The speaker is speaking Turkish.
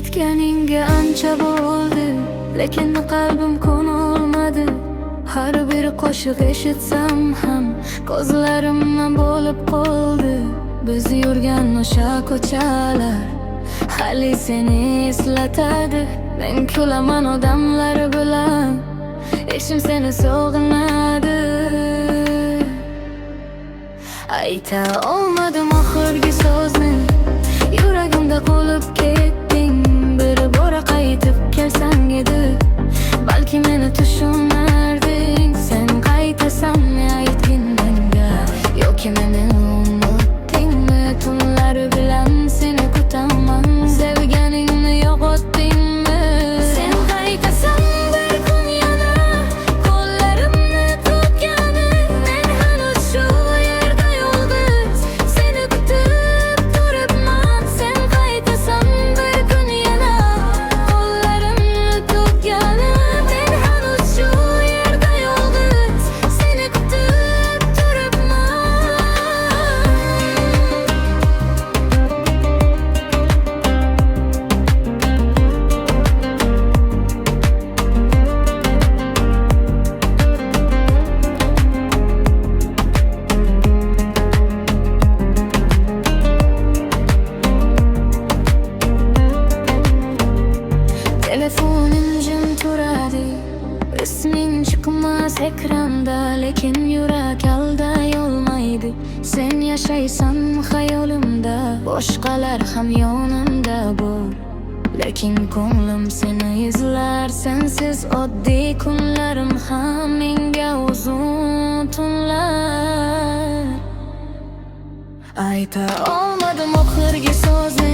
Ketganingga ancha bo'ldi, lekin qalbim ko'nolmadi. Har bir qo'shiq eshitsam ham ko'zlarimni bo'lib qoldi. Biz yurgan o'sha ko'chalar hali seni eslatadi. Men kulaman odamlar bilan, ishim seni sog'inadi. Ayta olmadim oxirgi so'zni, yuragimda qolib ketding. Bir bora qaytib kelsang edi, balki meni tushunarding. Sen qaytasan aytgin menga, yoki meni unutdingmi? Tunlar bilan seni kutaman, sevganingni yo'qotdingmi? Sen qaytasan bir kun yana, qo'llarimni tutgani, men hanuz shu yerda yolg'iz seni kutib turibman. Sen qaytasan bir kun yana, qo'llarimni tutgani, men hanuz shu yerda yolg'iz seni kutib turibman. Telefonim jim turadi, isming chiqmas ekranda, lekin yurak alday olmaydi. Sen yashaysan xayolimda, boshqalar ham yonimda bor, lekin ko'nglim seni izlar. Sensiz oddiy kunlarim ham menga uzun tunlar. Ayta olmadim oxirgi so'zni,